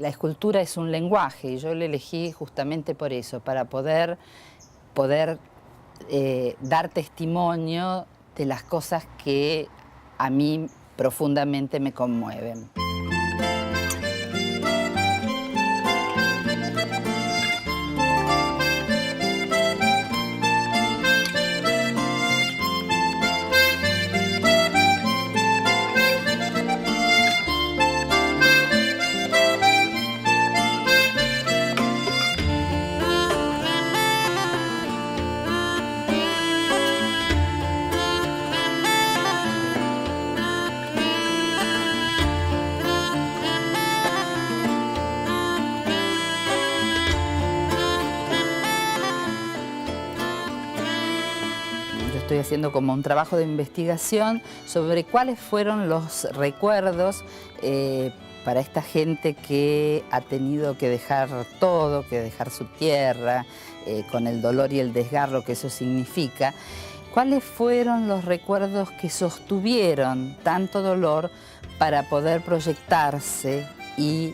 La escultura es un lenguaje y yo lo elegí justamente por eso, para poder dar testimonio de las cosas que a mí profundamente me conmueven. Estoy haciendo como un trabajo de investigación sobre cuáles fueron los recuerdos para esta gente que ha tenido que dejar todo, que dejar su tierra, con el dolor y el desgarro que eso significa. ¿Cuáles fueron los recuerdos que sostuvieron tanto dolor para poder proyectarse y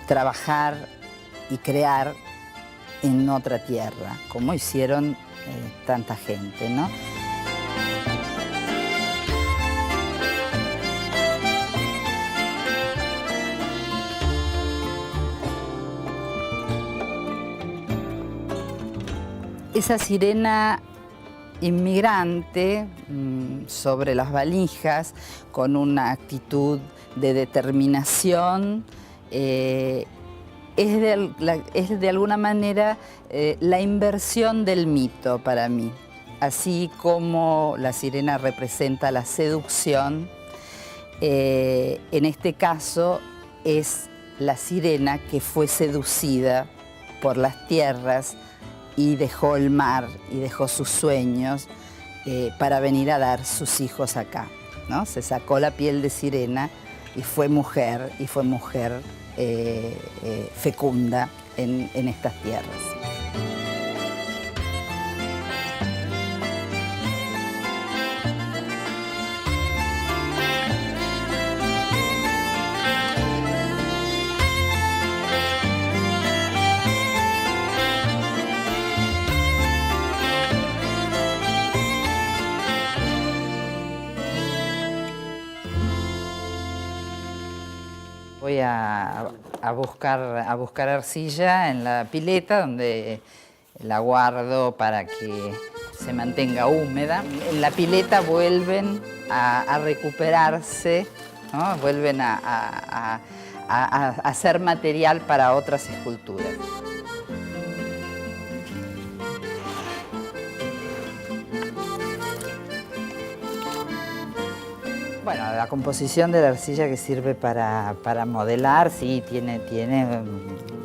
trabajar y crear en otra tierra, como hicieron tanta gente, ¿no? Esa sirena inmigrante sobre las valijas, con una actitud de determinación, es de alguna manera la inversión del mito para mí. Así como la sirena representa la seducción, en este caso es la sirena que fue seducida por las tierras y dejó el mar y dejó sus sueños para venir a dar sus hijos acá, ¿no? Se sacó la piel de sirena y fue mujer fecunda en estas tierras. Voy a buscar arcilla en la pileta, donde la guardo para que se mantenga húmeda. En la pileta vuelven a recuperarse, ¿no? Vuelven a hacer material para otras esculturas. Bueno, la composición de la arcilla que sirve para modelar, sí, tiene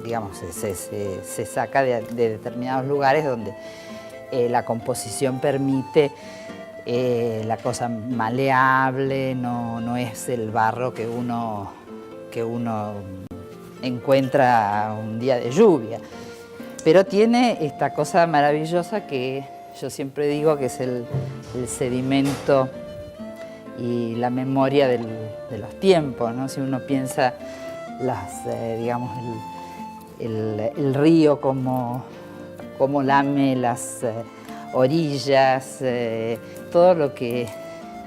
digamos, se saca de determinados lugares donde la composición permite la cosa maleable, no es el barro que uno encuentra un día de lluvia. Pero tiene esta cosa maravillosa que yo siempre digo que es el sedimento y la memoria de los tiempos, ¿no? Si uno piensa digamos, el río como lame las orillas, todo lo que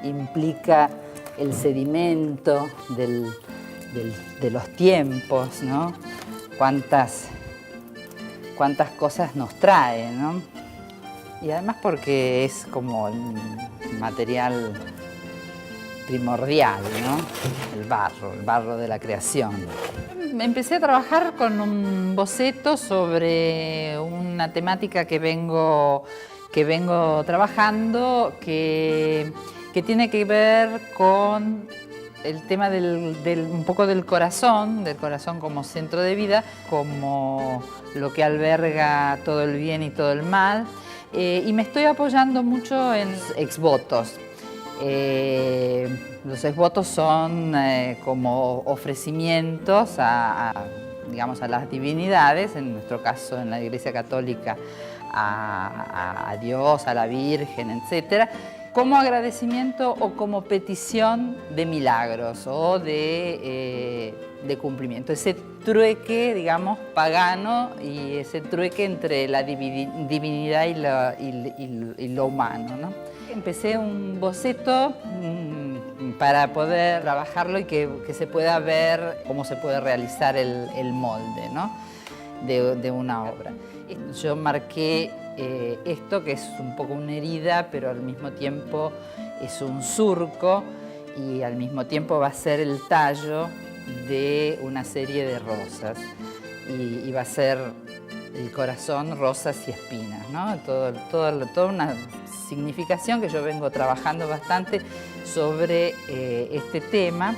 implica el sedimento de los tiempos, ¿no? Cuántas cosas nos trae, ¿no? Y además porque es como el material primordial, ¿no? El barro de la creación. Empecé a trabajar con un boceto sobre una temática que vengo trabajando, que tiene que ver con el tema un poco del corazón como centro de vida, como lo que alberga todo el bien y todo el mal. Y me estoy apoyando mucho en exvotos. Los exvotos son como ofrecimientos digamos, a las divinidades, en nuestro caso en la Iglesia Católica a Dios, a la Virgen, etc., como agradecimiento o como petición de milagros o de cumplimiento. Ese trueque, digamos, pagano y ese trueque entre la divinidad y lo humano, ¿no? Empecé un boceto para poder trabajarlo y que se pueda ver cómo se puede realizar el molde, ¿no? de una obra. Yo marqué esto, que es un poco una herida, pero al mismo tiempo es un surco y al mismo tiempo va a ser el tallo de una serie de rosas y va a ser el corazón, rosas y espinas, ¿no? Toda una significación que yo vengo trabajando bastante sobre este tema.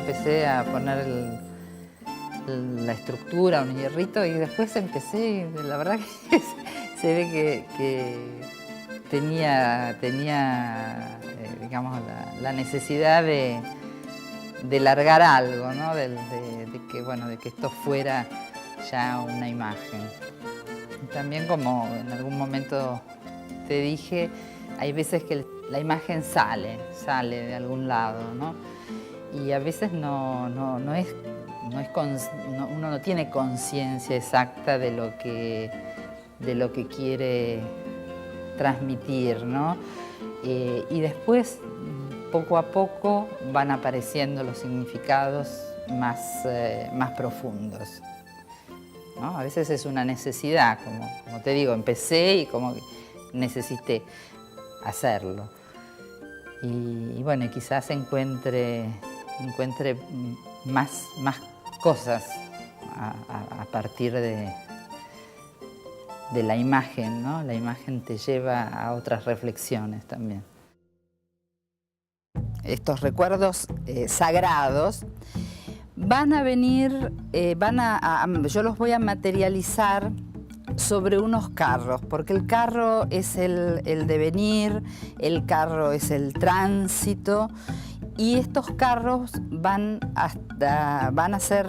Empecé a poner la estructura, un hierrito, y después empecé, la verdad que se ve que tenía digamos, la necesidad de largar algo, ¿no? de que esto fuera ya una imagen. También, como en algún momento te dije, hay veces que la imagen sale de algún lado, ¿no? Y a veces uno no tiene conciencia exacta de lo que quiere transmitir, ¿no? Y después, poco a poco, van apareciendo los significados más profundos, ¿no? A veces es una necesidad, como te digo, empecé y como que necesité hacerlo. Y bueno, quizás encuentre más cosas a partir de la imagen, ¿no? La imagen te lleva a otras reflexiones también. Estos recuerdos sagrados van a venir, yo los voy a materializar sobre unos carros, porque el carro es el devenir, el carro es el tránsito, y estos carros van a ser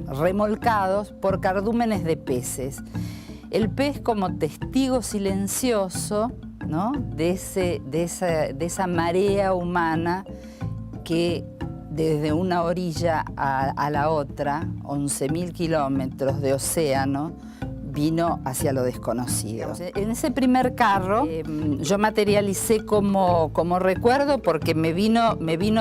remolcados por cardúmenes de peces. El pez como testigo silencioso, ¿no? de esa marea humana que desde una orilla a la otra, 11.000 kilómetros de océano, vino hacia lo desconocido. En ese primer carro yo materialicé como recuerdo, porque me vino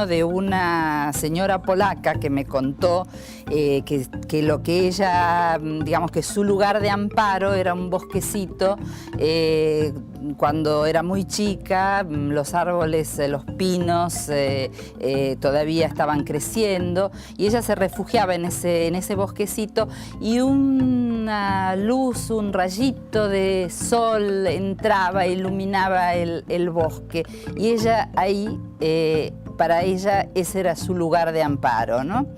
de una señora polaca que me contó que lo que ella, digamos que su lugar de amparo era un bosquecito. Cuando era muy chica, los árboles, los pinos todavía estaban creciendo, y ella se refugiaba en ese bosquecito, y una luz, un rayito de sol entraba e iluminaba el bosque, y ella ahí, para ella, ese era su lugar de amparo, ¿no?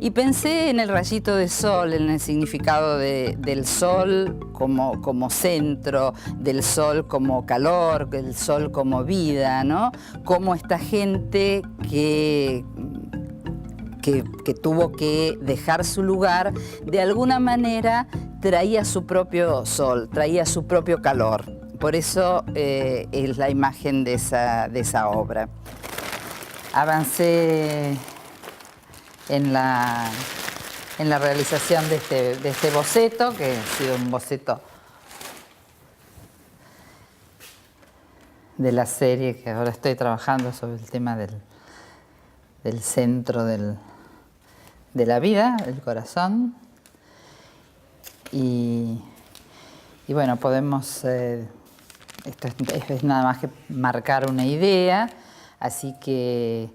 Y pensé en el rayito de sol, en el significado del sol como centro, del sol como calor, del sol como vida, ¿no? Como esta gente que tuvo que dejar su lugar, de alguna manera traía su propio sol, traía su propio calor. Por eso es la imagen de esa obra. Avancé en la realización de este boceto, que ha sido un boceto de la serie que ahora estoy trabajando sobre el tema del centro de la vida, el corazón. Y bueno, podemos, esto es nada más que marcar una idea, así que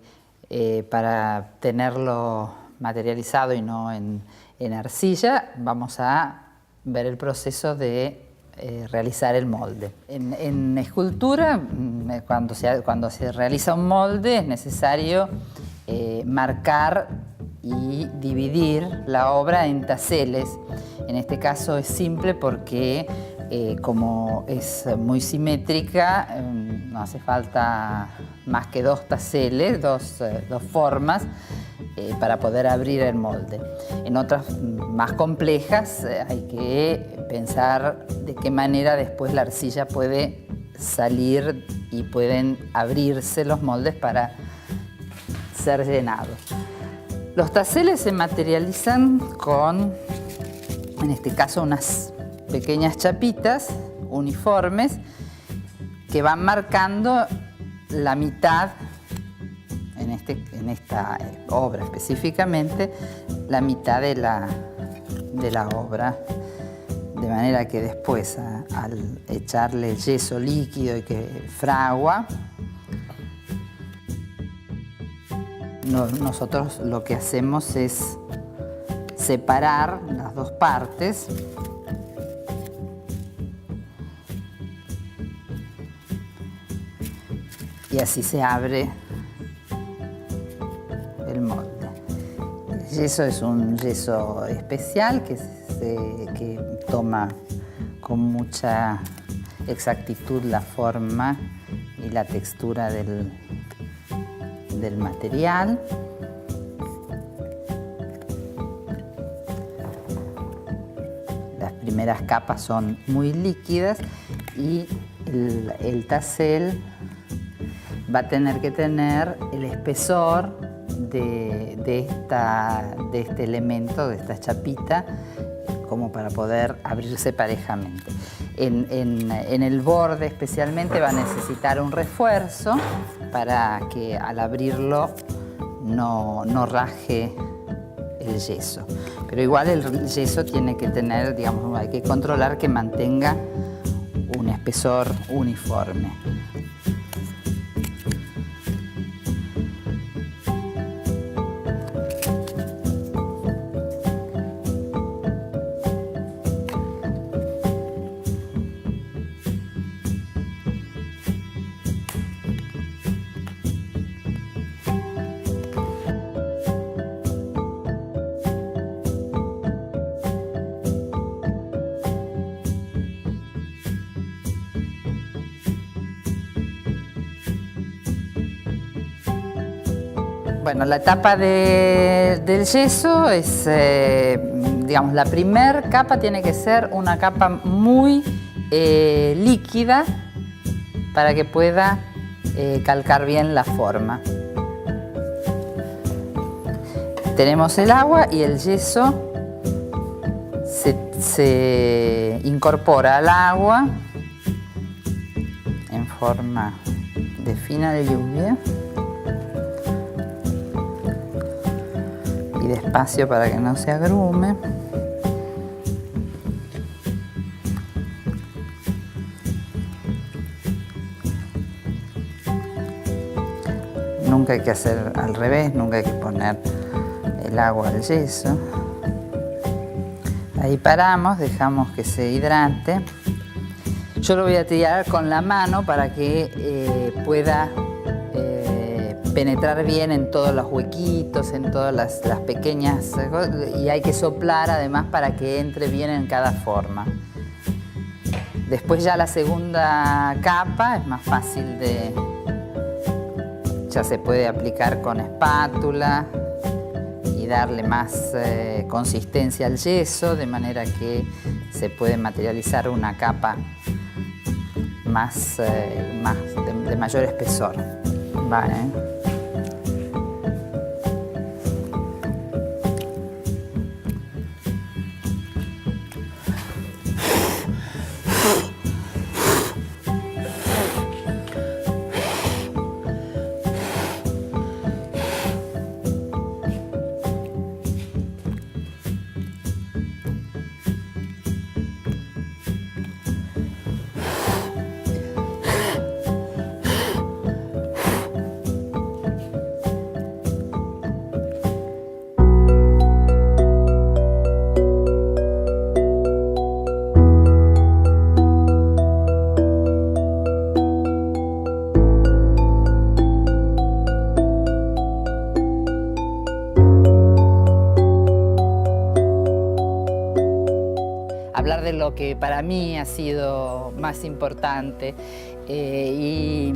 para tenerlo materializado y no en arcilla, vamos a ver el proceso de realizar el molde. En escultura, cuando se realiza un molde, es necesario marcar y dividir la obra en taseles. En este caso es simple porque como es muy simétrica, no hace falta más que 2 taseles, dos formas, para poder abrir el molde. En otras más complejas hay que pensar de qué manera después la arcilla puede salir y pueden abrirse los moldes para ser llenados. Los taseles se materializan con, en este caso, unas pequeñas chapitas uniformes que van marcando la mitad, en esta obra específicamente, la mitad de la obra, de manera que después, al echarle yeso líquido y que fragua, nosotros lo que hacemos es separar las dos partes y así se abre el molde. El yeso es un yeso especial que toma con mucha exactitud la forma y la textura del material. Las primeras capas son muy líquidas y el tasel va a tener que tener el espesor de este elemento, de esta chapita, como para poder abrirse parejamente. En el borde especialmente va a necesitar un refuerzo para que al abrirlo no raje el yeso. Pero igual el yeso tiene que tener, digamos, hay que controlar que mantenga un espesor uniforme. Bueno, la etapa del yeso es, digamos, la primer capa tiene que ser una capa muy líquida para que pueda calcar bien la forma. Tenemos el agua y el yeso se incorpora al agua en forma de fina de lluvia. Y despacio para que no se agrume. Nunca hay que hacer al revés, nunca hay que poner el agua al yeso. Ahí paramos, dejamos que se hidrate. Yo lo voy a tirar con la mano para que pueda penetrar bien en todos los huequitos, en todas las pequeñas cosas, y hay que soplar además para que entre bien en cada forma. Después ya la segunda capa es más fácil ya se puede aplicar con espátula y darle más consistencia al yeso, de manera que se puede materializar una capa de mayor espesor. Vale. Hablar de lo que para mí ha sido más importante y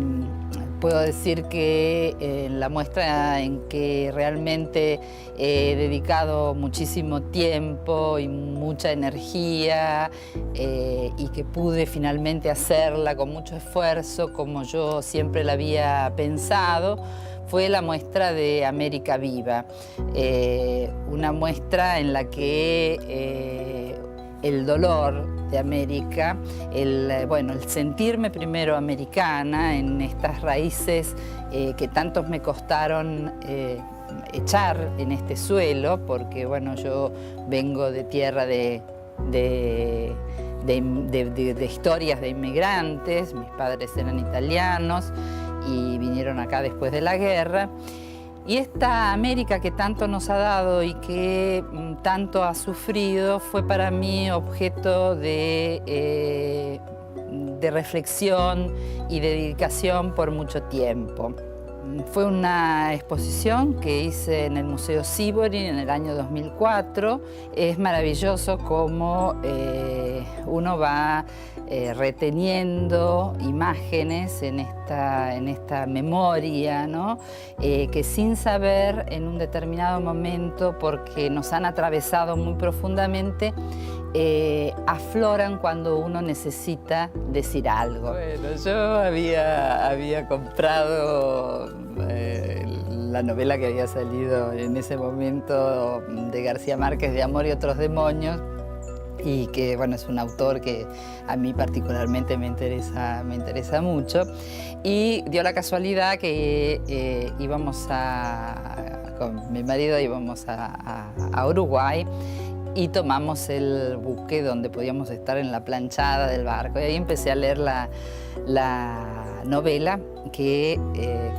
puedo decir que en la muestra en que realmente he dedicado muchísimo tiempo y mucha energía y que pude finalmente hacerla con mucho esfuerzo, como yo siempre la había pensado, fue la muestra de América Viva. Una muestra en la que el dolor de América, el sentirme primero americana en estas raíces que tantos me costaron echar en este suelo, porque bueno, yo vengo de tierra de historias de inmigrantes, mis padres eran italianos y vinieron acá después de la guerra. Y esta América que tanto nos ha dado y que tanto ha sufrido fue para mí objeto de reflexión y de dedicación por mucho tiempo. Fue una exposición que hice en el Museo Sívori en el año 2004. Es maravilloso cómo uno va reteniendo imágenes en esta memoria, ¿no? Que sin saber en un determinado momento, porque nos han atravesado muy profundamente, afloran cuando uno necesita decir algo. Bueno, yo había comprado la novela que había salido en ese momento de García Márquez, de Amor y otros demonios, y que bueno, es un autor que a mí particularmente me interesa mucho. Y dio la casualidad que con mi marido íbamos a Uruguay, y tomamos el buque donde podíamos estar en la planchada del barco. Y ahí empecé a leer la novela que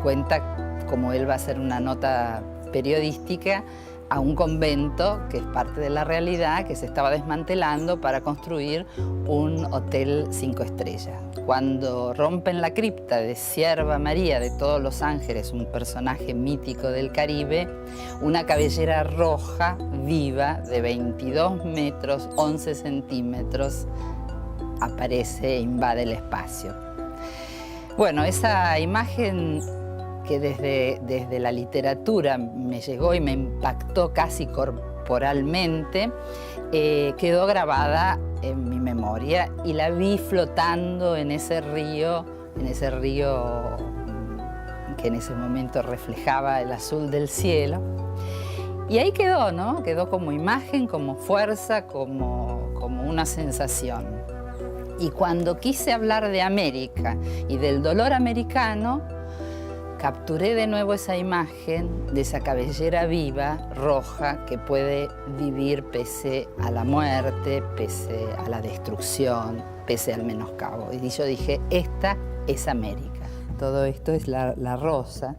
cuenta cómo él va a hacer una nota periodística a un convento, que es parte de la realidad, que se estaba desmantelando para construir un hotel 5 estrellas. Cuando rompen la cripta de Sierva María de todos los ángeles, un personaje mítico del Caribe, una cabellera roja, viva, de 22 metros, 11 centímetros, aparece e invade el espacio. Bueno, esa imagen que desde la literatura me llegó y me impactó casi corporalmente, quedó grabada en mi memoria y la vi flotando en ese río que en ese momento reflejaba el azul del cielo. Y ahí quedó, ¿no? Quedó como imagen, como fuerza, como una sensación. Y cuando quise hablar de América y del dolor americano, capturé de nuevo esa imagen de esa cabellera viva, roja, que puede vivir pese a la muerte, pese a la destrucción, pese al menoscabo. Y yo dije, esta es América. Todo esto es la rosa.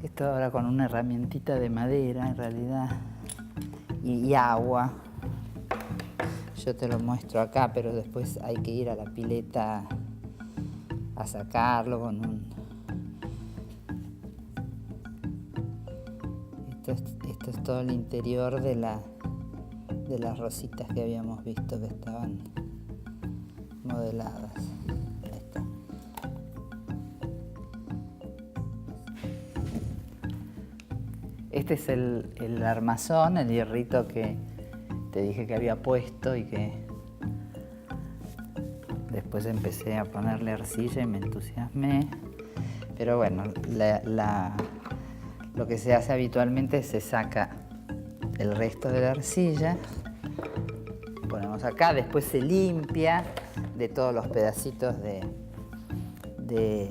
Esto ahora con una herramientita de madera, en realidad, y agua. Yo te lo muestro acá, pero después hay que ir a la pileta a sacarlo con un... Esto es todo el interior de las rositas que habíamos visto que estaban modeladas. Ahí está. Este es el armazón, el hierrito que te dije que había puesto y que después empecé a ponerle arcilla y me entusiasmé. Pero bueno, lo que se hace habitualmente es se saca el resto de la arcilla, ponemos acá, después se limpia de todos los pedacitos de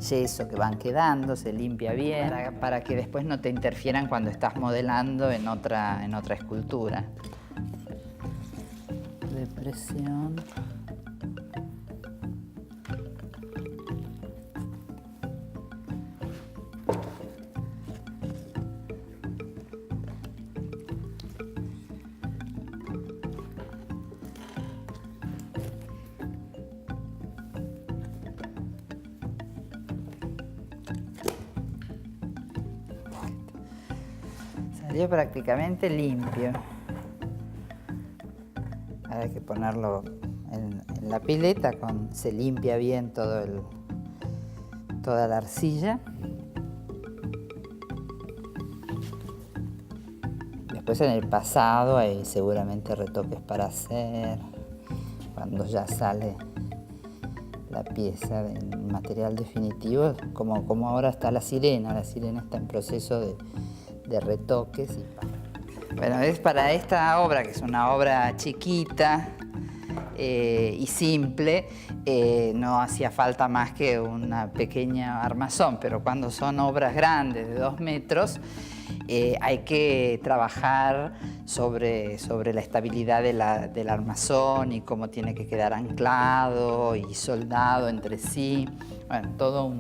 yeso que van quedando, se limpia bien para que después no te interfieran cuando estás modelando en otra escultura. Depresión. Salió prácticamente limpio. Ahora hay que ponerlo en la pileta, se limpia bien todo toda la arcilla. Después en el pasado hay seguramente retoques para hacer, cuando ya sale la pieza del material definitivo, como ahora está la sirena está en proceso de retoques. Bueno, es para esta obra, que es una obra chiquita y simple, no hacía falta más que una pequeña armazón, pero cuando son obras grandes de 2 metros, hay que trabajar sobre la estabilidad del armazón y cómo tiene que quedar anclado y soldado entre sí. Bueno, todo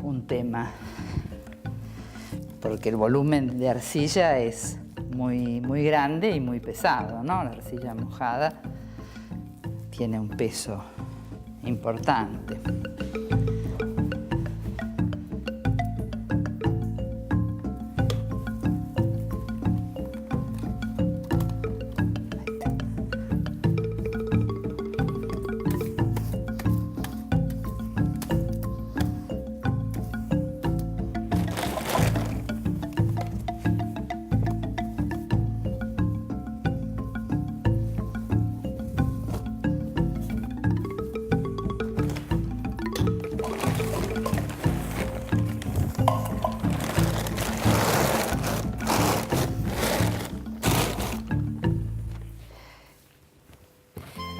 un tema, porque el volumen de arcilla es muy grande y muy pesado, ¿no? La arcilla mojada tiene un peso importante.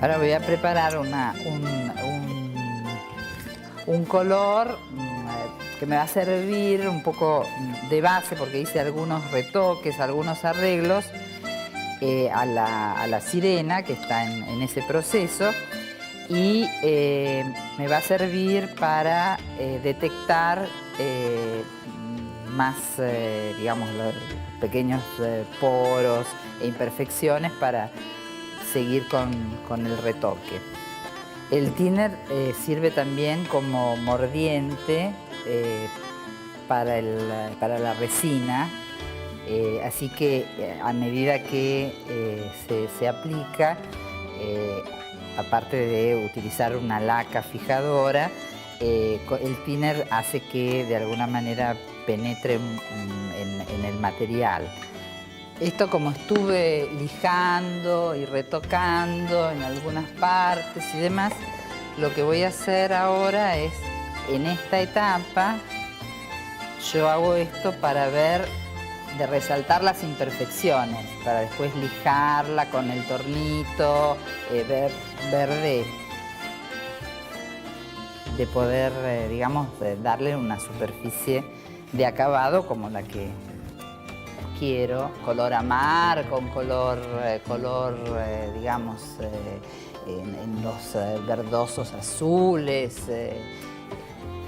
Ahora voy a preparar un color que me va a servir un poco de base, porque hice algunos retoques, algunos arreglos a la sirena, que está en ese proceso, y me va a servir para detectar más, digamos, los pequeños poros e imperfecciones para seguir con el retoque. El thinner sirve también como mordiente para la resina, así que a medida que se aplica, aparte de utilizar una laca fijadora, el thinner hace que de alguna manera penetre en el material. Esto, como estuve lijando y retocando en algunas partes y demás, lo que voy a hacer ahora es, en esta etapa, yo hago esto para ver, de resaltar las imperfecciones, para después lijarla con el tornito, ver de poder, digamos, darle una superficie de acabado como la que quiero, color a mar, con color digamos, en los verdosos azules.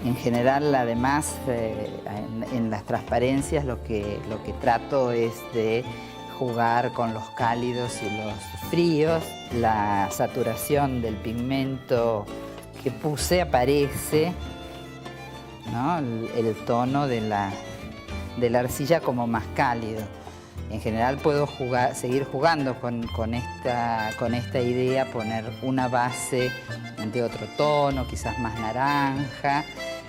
En general, además, en las transparencias lo que trato es de jugar con los cálidos y los fríos. La saturación del pigmento que puse aparece, ¿no? El tono de la arcilla como más cálido. En general puedo seguir jugando con esta idea, poner una base de otro tono, quizás más naranja,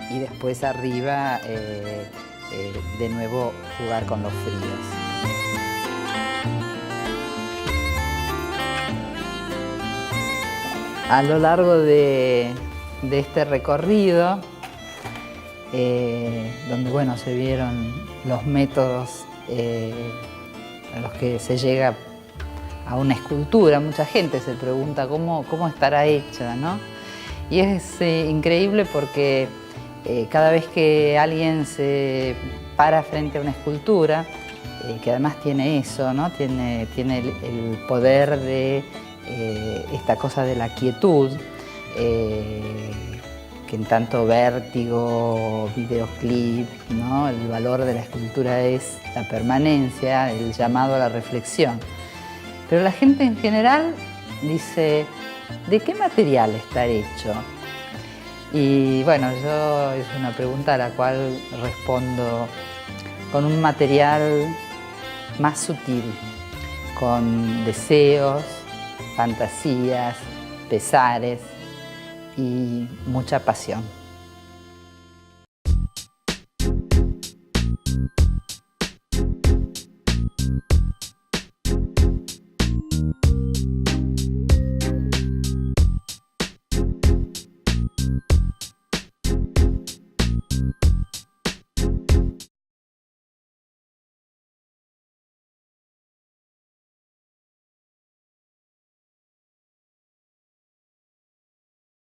y después arriba de nuevo jugar con los fríos. A lo largo de este recorrido, donde bueno, se vieron los métodos a los que se llega a una escultura, mucha gente se pregunta cómo estará hecha, ¿no? Y es increíble porque cada vez que alguien se para frente a una escultura, que además tiene eso, ¿no? Tiene el poder de esta cosa de la quietud, que en tanto Vértigo, videoclip, ¿no? El valor de la escultura es la permanencia, el llamado a la reflexión. Pero la gente en general dice, ¿de qué material está hecho? Y bueno, es una pregunta a la cual respondo con un material más sutil, con deseos, fantasías, pesares y mucha pasión.